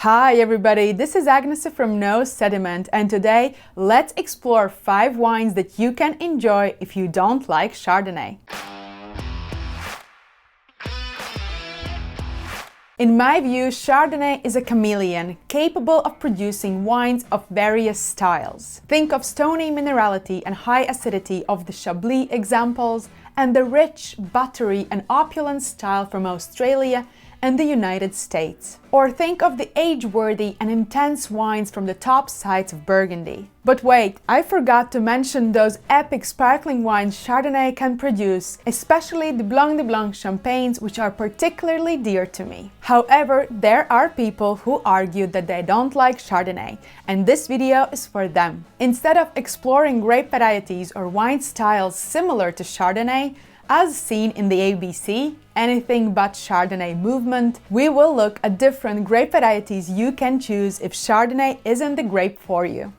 Hi everybody, this is Agnes from Sediment, and today let's explore 5 wines that you can enjoy if you don't like Chardonnay. In my view, Chardonnay is a chameleon, capable of producing wines of various styles. Think of stony minerality and high acidity of the Chablis examples, and the rich, buttery and opulent style from Australia and the United States. Or think of the age-worthy and intense wines from the top sites of Burgundy. But wait, I forgot to mention those epic sparkling wines Chardonnay can produce, especially the Blanc de Blanc champagnes, which are particularly dear to me. However, there are people who argue that they don't like Chardonnay, and this video is for them. Instead of exploring grape varieties or wine styles similar to Chardonnay, as seen in the ABC, Anything But Chardonnay movement, we will look at different grape varieties you can choose if Chardonnay isn't the grape for you.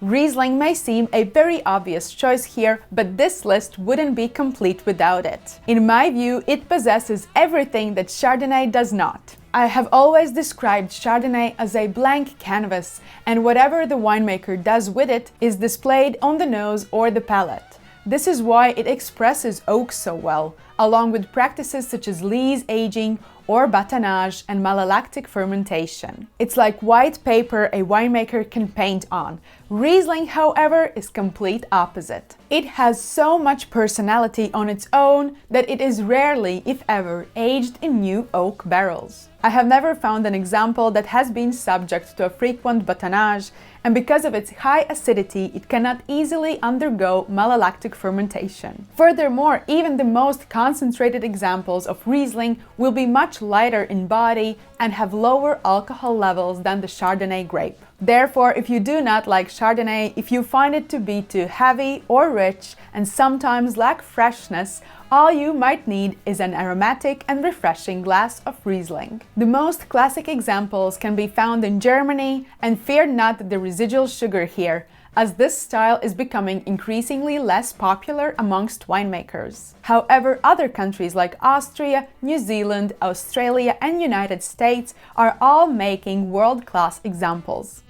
Riesling may seem a very obvious choice here, but this list wouldn't be complete without it. In my view, it possesses everything that Chardonnay does not. I have always described Chardonnay as a blank canvas, and whatever the winemaker does with it is displayed on the nose or the palate. This is why it expresses oak so well, along with practices such as lees aging or batonnage and malolactic fermentation. It's like white paper a winemaker can paint on. Riesling, however, is complete opposite. It has so much personality on its own that it is rarely, if ever, aged in new oak barrels. I have never found an example that has been subject to a frequent batonnage, and because of its high acidity, it cannot easily undergo malolactic fermentation. Furthermore, even the most concentrated examples of Riesling will be much lighter in body and have lower alcohol levels than the Chardonnay grape. Therefore, if you do not like Chardonnay, if you find it to be too heavy or rich and sometimes lack freshness, all you might need is an aromatic and refreshing glass of Riesling. The most classic examples can be found in Germany, and fear not the residual sugar here, as this style is becoming increasingly less popular amongst winemakers. However, other countries like Austria, New Zealand, Australia and United States are all making world-class examples.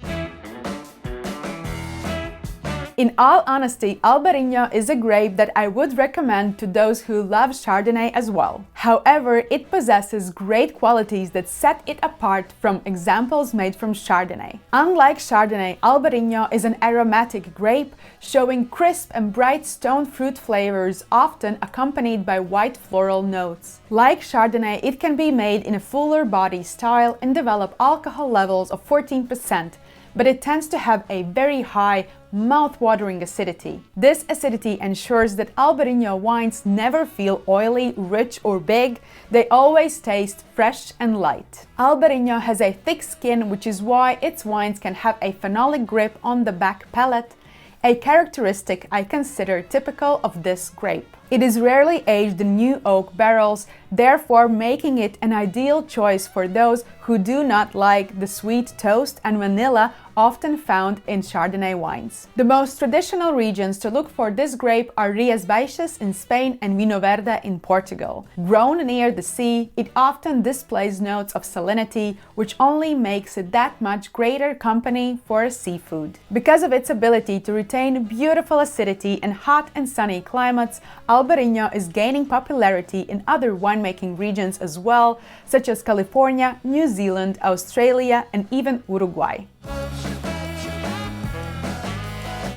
In all honesty, Albarino is a grape that I would recommend to those who love Chardonnay as well. However, it possesses great qualities that set it apart from examples made from Chardonnay. Unlike Chardonnay, Albarino is an aromatic grape, showing crisp and bright stone fruit flavors, often accompanied by white floral notes. Like Chardonnay, it can be made in a fuller body style and develop alcohol levels of 14%, but it tends to have a very high, mouth-watering acidity. This acidity ensures that Albarino wines never feel oily, rich or big. They always taste fresh and light. Albarino has a thick skin, which is why its wines can have a phenolic grip on the back palate, a characteristic I consider typical of this grape. It is rarely aged in new oak barrels, therefore making it an ideal choice for those who do not like the sweet toast and vanilla often found in Chardonnay wines. The most traditional regions to look for this grape are Rias Baixas in Spain and Vinho Verde in Portugal. Grown near the sea, it often displays notes of salinity, which only makes it that much greater company for a seafood. Because of its ability to retain beautiful acidity in hot and sunny climates, Albarino is gaining popularity in other winemaking regions as well, such as California, New Zealand, Australia, and even Uruguay.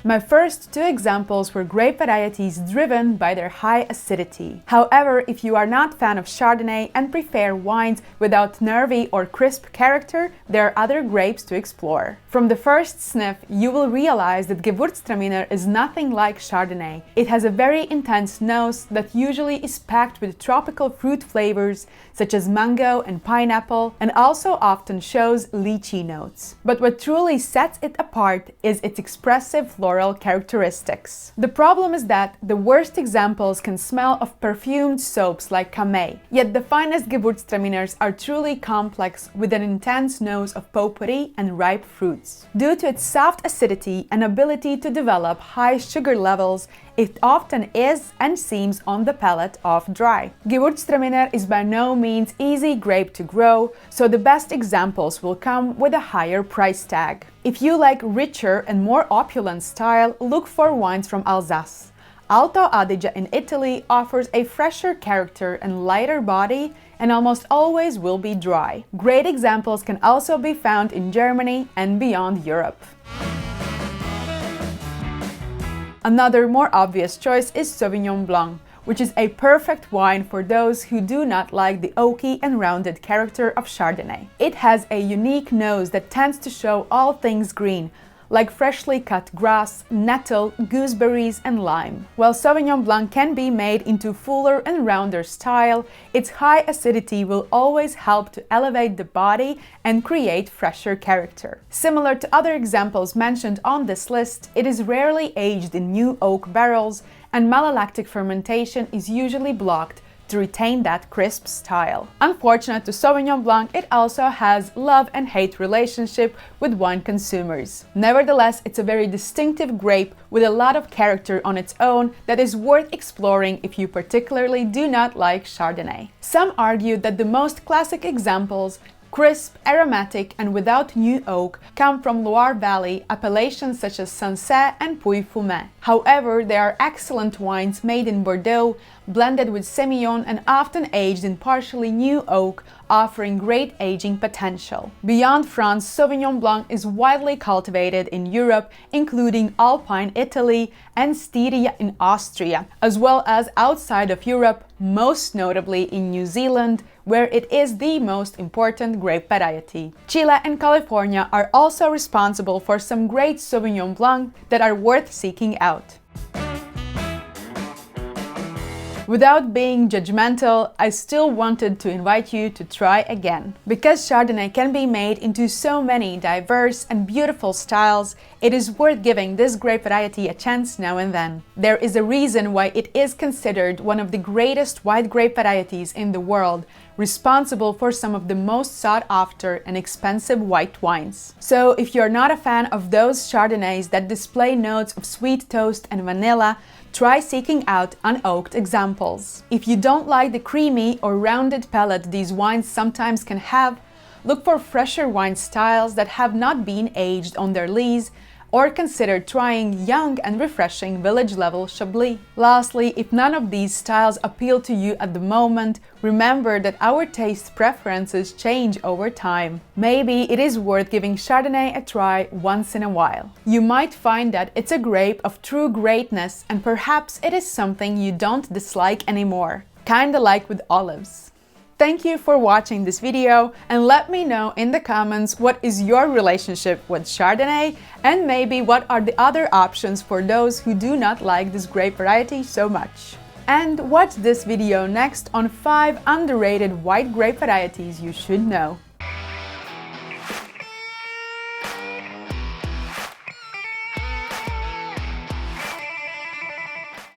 My first 2 examples were grape varieties driven by their high acidity. However, if you are not a fan of Chardonnay and prefer wines without nervy or crisp character, there are other grapes to explore. From the first sniff, you will realize that Gewürztraminer is nothing like Chardonnay. It has a very intense nose that usually is packed with tropical fruit flavors such as mango and pineapple, and also often shows lychee notes. But what truly sets it apart is its expressive floral characteristics. The problem is that the worst examples can smell of perfumed soaps like Camay, yet the finest Gewürztraminers are truly complex with an intense nose of potpourri and ripe fruits. Due to its soft acidity and ability to develop high sugar levels, It often is and seems on the palate of dry. Gewürztraminer is by no means easy grape to grow, so the best examples will come with a higher price tag. If you like richer and more opulent style, look for wines from Alsace. Alto Adige in Italy offers a fresher character and lighter body and almost always will be dry. Great examples can also be found in Germany and beyond Europe. Another more obvious choice is Sauvignon Blanc, which is a perfect wine for those who do not like the oaky and rounded character of Chardonnay. It has a unique nose that tends to show all things green, like freshly cut grass, nettle, gooseberries, and lime. While Sauvignon Blanc can be made into fuller and rounder style, its high acidity will always help to elevate the body and create fresher character. Similar to other examples mentioned on this list, it is rarely aged in new oak barrels, and malolactic fermentation is usually blocked to retain that crisp style. Unfortunate to Sauvignon Blanc, it also has love and hate relationship with wine consumers. Nevertheless, it's a very distinctive grape with a lot of character on its own that is worth exploring if you particularly do not like Chardonnay. Some argue that the most classic examples, crisp, aromatic, and without new oak, come from Loire Valley appellations such as Sancerre and Puy-Fumé. However, there are excellent wines made in Bordeaux, blended with Semillon and often aged in partially new oak, offering great aging potential. Beyond France, Sauvignon Blanc is widely cultivated in Europe, including Alpine Italy and Styria in Austria, as well as outside of Europe, most notably in New Zealand, where it is the most important grape variety. Chile and California are also responsible for some great Sauvignon Blanc that are worth seeking out. Without being judgmental, I still wanted to invite you to try again. Because Chardonnay can be made into so many diverse and beautiful styles, it is worth giving this grape variety a chance now and then. There is a reason why it is considered one of the greatest white grape varieties in the world, responsible for some of the most sought-after and expensive white wines. So if you're not a fan of those Chardonnays that display notes of sweet toast and vanilla, try seeking out unoaked examples. If you don't like the creamy or rounded palate these wines sometimes can have, look for fresher wine styles that have not been aged on their lees, or consider trying young and refreshing village-level Chablis. Lastly, if none of these styles appeal to you at the moment, remember that our taste preferences change over time. Maybe it is worth giving Chardonnay a try once in a while. You might find that it's a grape of true greatness, and perhaps it is something you don't dislike anymore. Kinda like with olives. Thank you for watching this video, and let me know in the comments what is your relationship with Chardonnay, and maybe what are the other options for those who do not like this grape variety so much. And watch this video next on 5 underrated white grape varieties you should know.